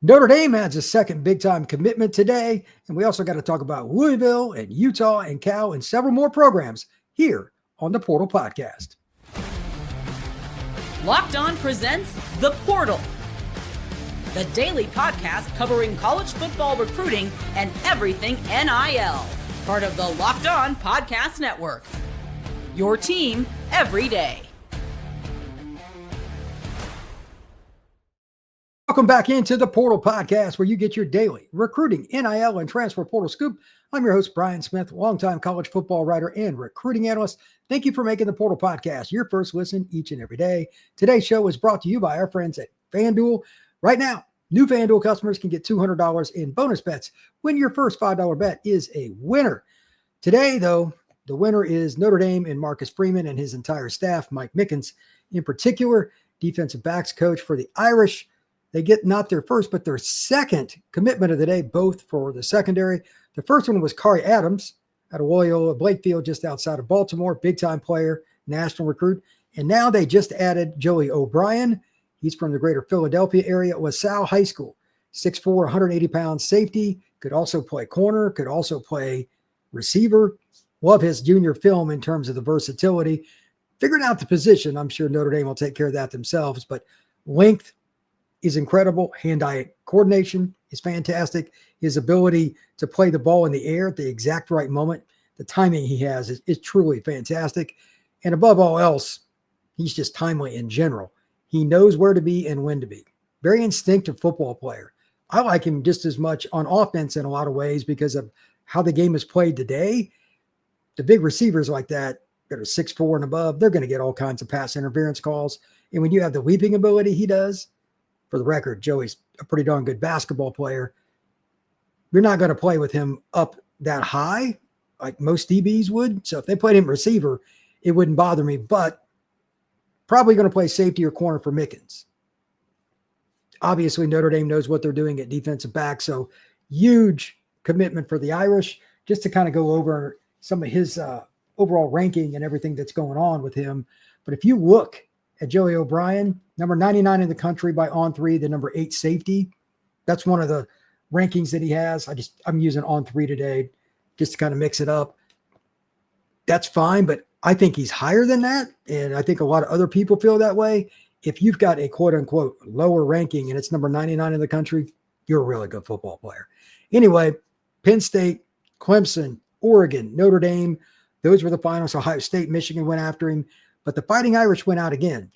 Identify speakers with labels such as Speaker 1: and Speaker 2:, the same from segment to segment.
Speaker 1: Notre Dame adds a second big-time commitment today, and we also got to talk about Louisville and Utah and Cal and several more programs here on the Portal Podcast.
Speaker 2: Locked On presents The Portal, the daily podcast covering college football recruiting and everything NIL, part of the Locked On Podcast Network. Your team every day.
Speaker 1: Welcome back into the Portal Podcast, where you get your daily recruiting, NIL, and transfer portal scoop. I'm your host, Brian Smith, longtime college football writer and recruiting analyst. Thank you for making the Portal Podcast your first listen each and every day. Today's show is brought to you by our friends at FanDuel. Right now, new FanDuel customers can get $200 in bonus bets when your first $5 bet is a winner. Today, though, the winner is Notre Dame and Marcus Freeman and his entire staff. Mike Mickens, in particular, defensive backs coach for the Irish. They get not their first, but their second commitment of the day, both for the secondary. The first one was Kari Adams out of Loyola Blakefield, just outside of Baltimore, big-time player, national recruit. And now they just added Joey O'Brien. He's from the greater Philadelphia area, LaSalle High School, 6'4", 180 pounds safety, could also play corner, could also play receiver. Love his junior film in terms of the versatility. Figuring out the position, I'm sure Notre Dame will take care of that themselves, but length is incredible. Hand-eye coordination is fantastic. His ability to play the ball in the air at the exact right moment, the timing he has is truly fantastic. And above all else, he's just timely in general. He knows where to be and when to be. Very instinctive football player. I like him just as much on offense in a lot of ways because of how the game is played today. The big receivers like that are 6'4" and above, they're going to get all kinds of pass interference calls. And when you have the leaping ability he does, for the record, Joey's a pretty darn good basketball player. You're not going to play with him up that high like most DBs would. So if they played him receiver, it wouldn't bother me, but probably going to play safety or corner for Mickens. Obviously, Notre Dame knows what they're doing at defensive back. So huge commitment for the Irish. Just to kind of go over some of his overall ranking and everything that's going on with him. But if you look at Joey O'Brien, number 99 in the country by On3, the number 8 safety. That's one of the rankings that he has. I'm using On3 today just to kind of mix it up. That's fine, but I think he's higher than that. And I think a lot of other people feel that way. If you've got a quote unquote lower ranking and it's number 99 in the country, you're a really good football player. Anyway, Penn State, Clemson, Oregon, Notre Dame, those were the finals. Ohio State, Michigan went after him. But the Fighting Irish went out again.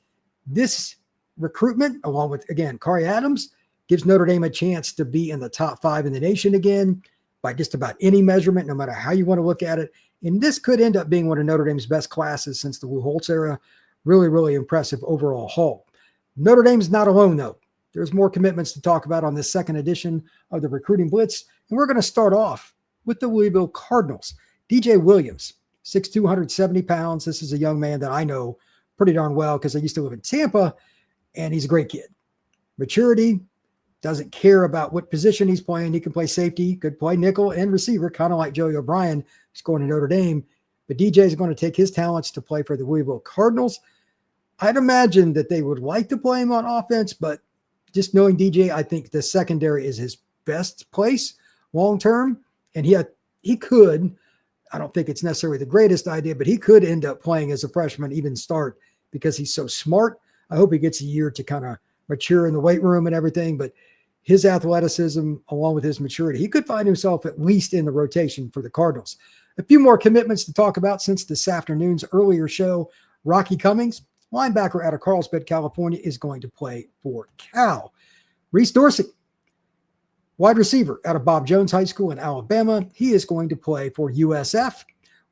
Speaker 1: This recruitment, along with, again, Kari Adams, gives Notre Dame a chance to be in the top 5 in the nation again by just about any measurement, no matter how you want to look at it. And this could end up being one of Notre Dame's best classes since the Lou Holtz era. Really, really impressive overall haul. Notre Dame's not alone, though. There's more commitments to talk about on this second edition of the Recruiting Blitz. And we're going to start off with the Louisville Cardinals. DJ Williams, 6'2", 170 pounds. This is a young man that I know pretty darn well because I used to live in Tampa, and he's a great kid. Maturity, doesn't care about what position he's playing. He can play safety, could play nickel and receiver, kind of like Joey O'Brien, who's going to Notre Dame. But DJ is going to take his talents to play for the Louisville Cardinals. I'd imagine that they would like to play him on offense, but just knowing DJ, I think the secondary is his best place long-term. And he could, I don't think it's necessarily the greatest idea, but he could end up playing as a freshman, even start, because he's so smart. I hope he gets a year to kind of mature in the weight room and everything, but his athleticism, along with his maturity, he could find himself at least in the rotation for the Cardinals. A few more commitments to talk about since this afternoon's earlier show. Rocky Cummings, linebacker out of Carlsbad, California, is going to play for Cal. Reese Dorsey, wide receiver out of Bob Jones High School in Alabama. He is going to play for USF.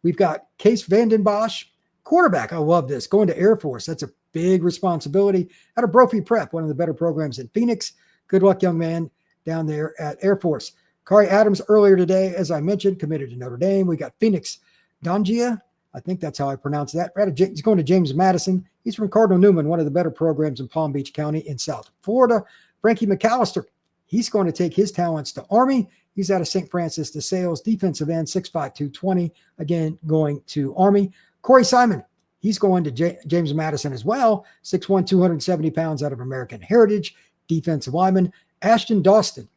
Speaker 1: We've got Case Vanden Bosch, quarterback. I love this. Going to Air Force. That's a big responsibility. Out of Brophy Prep, one of the better programs in Phoenix. Good luck, young man, down there at Air Force. Kari Adams earlier today, as I mentioned, committed to Notre Dame. We got Phoenix Dongia. I think that's how I pronounce that. He's going to James Madison. He's from Cardinal Newman, one of the better programs in Palm Beach County in South Florida. Frankie McAllister, he's going to take his talents to Army. He's out of St. Francis de Sales, defensive end, 6'5", 220, again, going to Army. Corey Simon, he's going to James Madison as well, 6'1", 270 pounds out of American Heritage, defensive lineman. Ashton Dawson,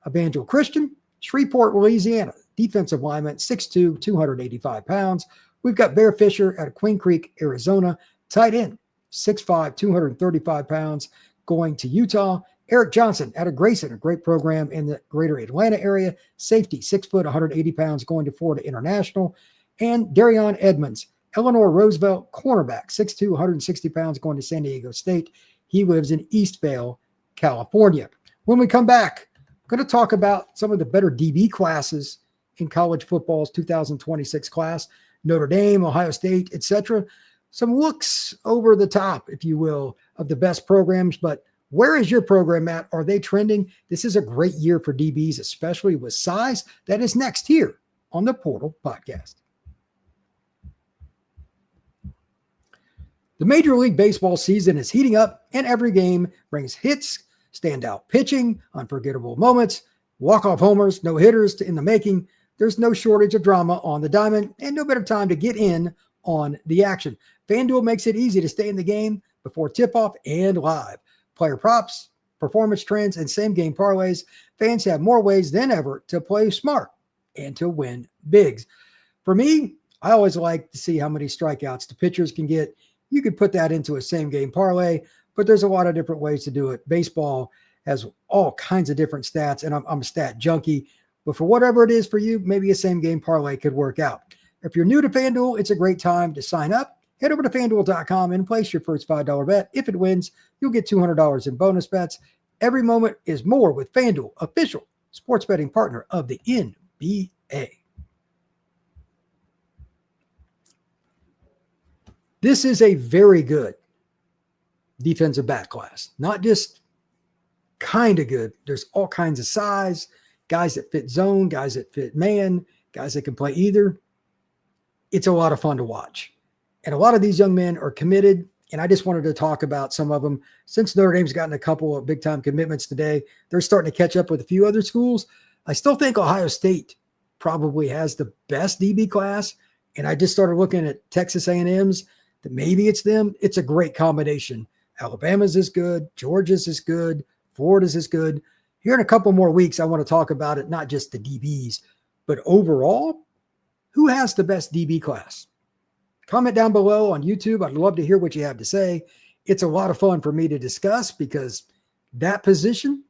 Speaker 1: Evangel Christian, Shreveport, Louisiana, defensive lineman, 6'2", 285 pounds. We've got Bear Fisher out of Queen Creek, Arizona, tight end, 6'5", 235 pounds, going to Utah. Eric Johnson out of Grayson, a great program in the greater Atlanta area, safety, 6 foot, 180 pounds, going to Florida International. And Darion Edmonds, Eleanor Roosevelt, cornerback, 6'2", 160 pounds, going to San Diego State. He lives in Eastvale, California. When we come back, I'm going to talk about some of the better DB classes in college football's 2026 class. Notre Dame, Ohio State, etc. Some looks over the top, if you will, of the best programs. But where is your program at? Are they trending? This is a great year for DBs, especially with size. That is next here on the Portal Podcast. The Major League Baseball season is heating up, and every game brings hits, standout pitching, unforgettable moments, walk-off homers, no-hitters in the making. There's no shortage of drama on the diamond, and no better time to get in on the action. FanDuel makes it easy to stay in the game before tip-off and live. Player props, performance trends, and same-game parlays. Fans have more ways than ever to play smart and to win bigs. For me, I always like to see how many strikeouts the pitchers can get. You could put that into a same-game parlay, but there's a lot of different ways to do it. Baseball has all kinds of different stats, and I'm a stat junkie. But for whatever it is for you, maybe a same-game parlay could work out. If you're new to FanDuel, it's a great time to sign up. Head over to FanDuel.com and place your first $5 bet. If it wins, you'll get $200 in bonus bets. Every moment is more with FanDuel, official sports betting partner of the NBA. This is a very good defensive back class. Not just kind of good. There's all kinds of size, guys that fit zone, guys that fit man, guys that can play either. It's a lot of fun to watch. And a lot of these young men are committed, and I just wanted to talk about some of them. Since Notre Dame's gotten a couple of big-time commitments today, they're starting to catch up with a few other schools. I still think Ohio State probably has the best DB class, and I just started looking at Texas A&M's. That maybe it's them. It's a great combination. Alabama's is good. Georgia's is good. Florida's is good. Here in a couple more weeks, I want to talk about it, not just the DBs, but overall, who has the best DB class? Comment down below on YouTube. I'd love to hear what you have to say. It's a lot of fun for me to discuss because that position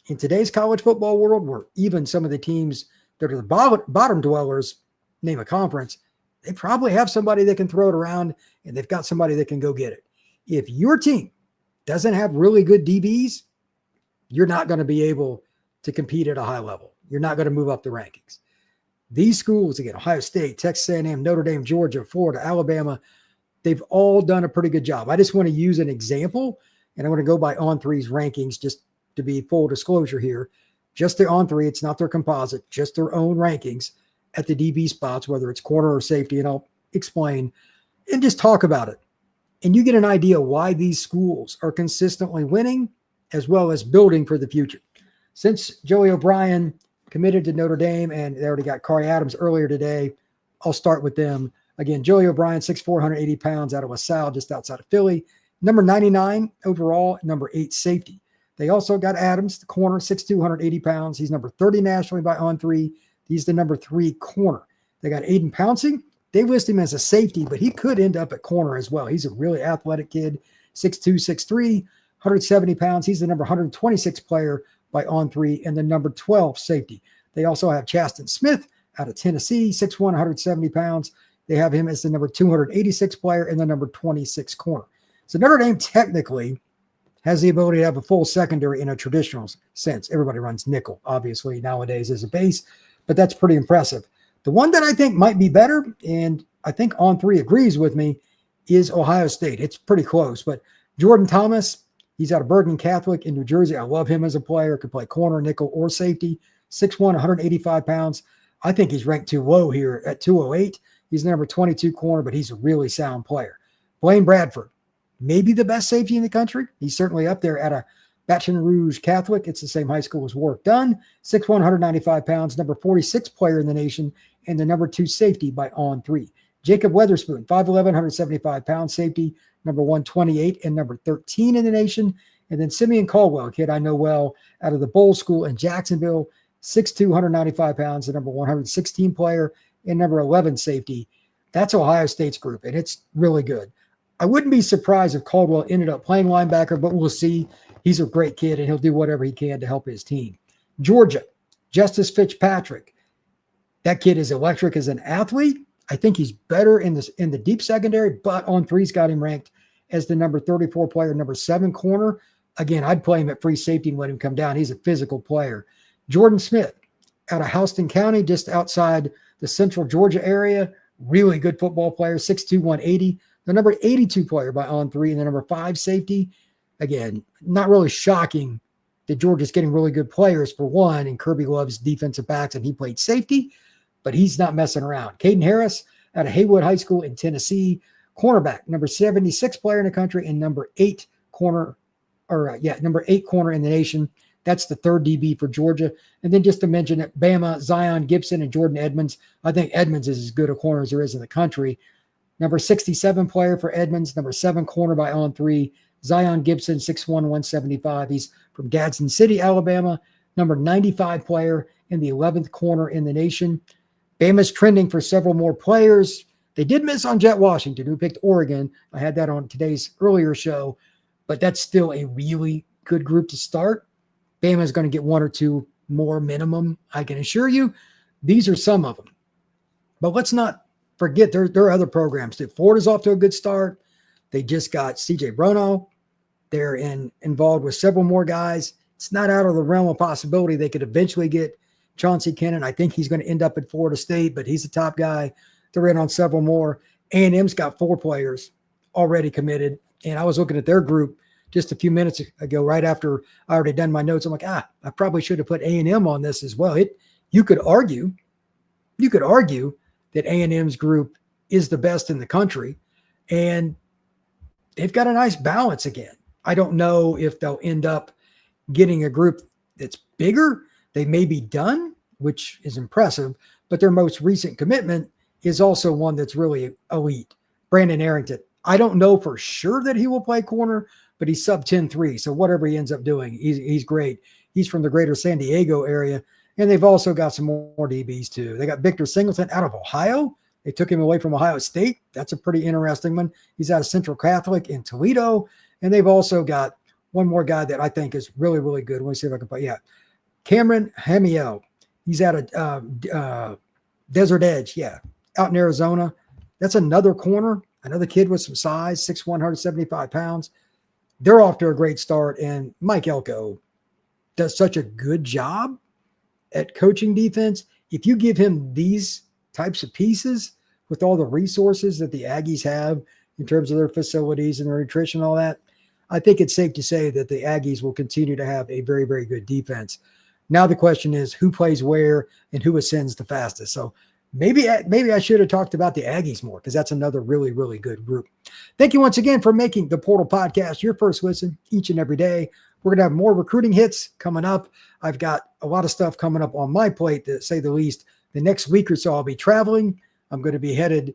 Speaker 1: in today's college football world, where even some of the teams that are the bottom dwellers, name a conference, they probably have somebody that can throw it around, and they've got somebody that can go get it. If your team doesn't have really good DBs, you're not going to be able to compete at a high level. You're not going to move up the rankings. These schools, again, Ohio State, Texas A&M, Notre Dame, Georgia, Florida, Alabama, they've all done a pretty good job. I just want to use an example, and I want to go by On3's rankings just to be full disclosure here. Just the On3, it's not their composite, just their own rankings at the DB spots, whether it's corner or safety, and I'll explain and just talk about it. And you get an idea why these schools are consistently winning as well as building for the future. Since Joey O'Brien committed to Notre Dame, and they already got Corey Adams earlier today, I'll start with them. Again, Joey O'Brien, 6'4", 180 pounds, out of LaSalle, just outside of Philly. Number 99 overall, number 8 safety. They also got Adams, the corner, 6'2", 180 pounds. He's number 30 nationally by On3. He's the number 3 corner. They got Aiden Pouncey. They list him as a safety, but he could end up at corner as well. He's a really athletic kid, 6'2", 6'3", 170 pounds. He's the number 126 player by On3 and the number 12 safety. They also have Chasten Smith out of Tennessee, 6'1", 170 pounds. They have him as the number 286 player and the number 26 corner. So Notre Dame technically has the ability to have a full secondary in a traditional sense. Everybody runs nickel, obviously, nowadays as a base, but that's pretty impressive. The one that I think might be better, and I think On3 agrees with me, is Ohio State. It's pretty close, but Jordan Thomas, he's out of Bergen Catholic in New Jersey. I love him as a player. Could play corner, nickel, or safety. 6'1", 185 pounds. I think he's ranked too low here at 208. He's the number 22 corner, but he's a really sound player. Blaine Bradford, maybe the best safety in the country. He's certainly up there at a Baton Rouge Catholic. It's the same high school as Warwick Dunn. 6'1", 195 pounds, number 46 player in the nation, and the number 2 safety by On3. Jacob Weatherspoon, 5'11", 175 pounds, safety, number 128 and number 13 in the nation. And then Simeon Caldwell, a kid I know well out of the Bowl School in Jacksonville, 6'2", 195 pounds, the number 116 player and number 11 safety. That's Ohio State's group, and it's really good. I wouldn't be surprised if Caldwell ended up playing linebacker, but we'll see. He's a great kid, and he'll do whatever he can to help his team. Georgia, Justice Fitzpatrick. That kid is electric as an athlete. I think he's better in the deep secondary, but on three's got him ranked as the number 34 player, number 7 corner. Again, I'd play him at free safety and let him come down. He's a physical player. Jordan Smith out of Houston County, just outside the central Georgia area. Really good football player, 6'2", 180. The number 82 player by On Three and the number 5 safety. Again, not really shocking that Georgia's getting really good players for one, and Kirby loves defensive backs, and he played safety, but he's not messing around. Caden Harris out of Haywood High School in Tennessee, cornerback, number 76 player in the country and number 8 corner in the nation. That's the 3rd DB for Georgia. And then just to mention it, Bama, Zion Gibson, and Jordan Edmonds. I think Edmonds is as good a corner as there is in the country. Number 67 player for Edmonds, number 7 corner by On Three. Zion Gibson, 6'1", 175. He's from Gadsden City, Alabama. Number 95 player and the 11th corner in the nation. Bama's trending for several more players. They did miss on Jet Washington, who picked Oregon. I had that on today's earlier show, but that's still a really good group to start. Bama's going to get 1 or 2 more minimum, I can assure you. These are some of them. But let's not forget there are other programs too. Florida's off to a good start. They just got CJ Bruno. They're involved with several more guys. It's not out of the realm of possibility they could eventually get Chauncey Kennon. I think he's going to end up at Florida State, but he's the top guy. They're in on several more. A&M's got 4 players already committed. And I was looking at their group just a few minutes ago, right after I already done my notes. I'm like, I probably should have put A&M on this as well. You could argue that A&M's group is the best in the country, and they've got a nice balance again. I don't know if they'll end up getting a group that's bigger. They may be done, which is impressive, but their most recent commitment is also one that's really elite. Brandon Arrington. I don't know for sure that he will play corner, but he's sub 10-3. So whatever he ends up doing, he's great. He's from the greater San Diego area. And they've also got some more DBs too. They got Victor Singleton out of Ohio. They took him away from Ohio State. That's a pretty interesting one. He's out of Central Catholic in Toledo. And they've also got one more guy that I think is really, really good. Let me see if I can put, Cameron Hamiel. He's out of Desert Edge, out in Arizona. That's another corner, another kid with some size, 6'1", 175 pounds. They're off to a great start, and Mike Elko does such a good job at coaching defense. If you give him these types of pieces with all the resources that the Aggies have in terms of their facilities and their nutrition and all that, I think it's safe to say that the Aggies will continue to have a very, very good defense. Now the question is who plays where and who ascends the fastest. So maybe I should have talked about the Aggies more, because that's another really, really good group. Thank you once again for making the Portal Podcast your first listen each and every day. We're going to have more recruiting hits coming up. I've got a lot of stuff coming up on my plate, to say the least. The next week or so, I'll be traveling. I'm going to be headed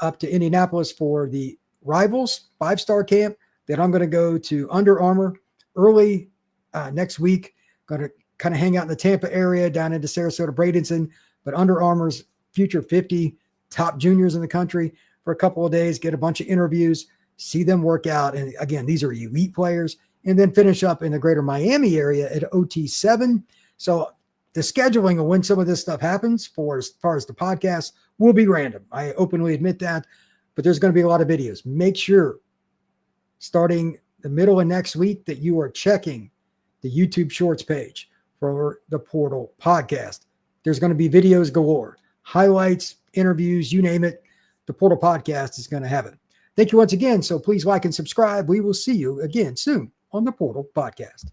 Speaker 1: up to Indianapolis for the Rivals 5-star camp. Then I'm going to go to Under Armour early next week. Going to kind of hang out in the Tampa area, down into Sarasota, Bradenton. But Under Armour's future 50 top juniors in the country for a couple of days, get a bunch of interviews, see them work out. And again, these are elite players. And then finish up in the greater Miami area at OT7. So the scheduling of when some of this stuff happens, for as far as the podcast, will be random. I openly admit that, but there's going to be a lot of videos. Make sure starting the middle of next week that you are checking the YouTube Shorts page for the Portal Podcast. There's going to be videos galore, highlights, interviews, you name it. The Portal Podcast is going to have it. Thank you once again. So please like and subscribe. We will see you again soon on the Portal Podcast.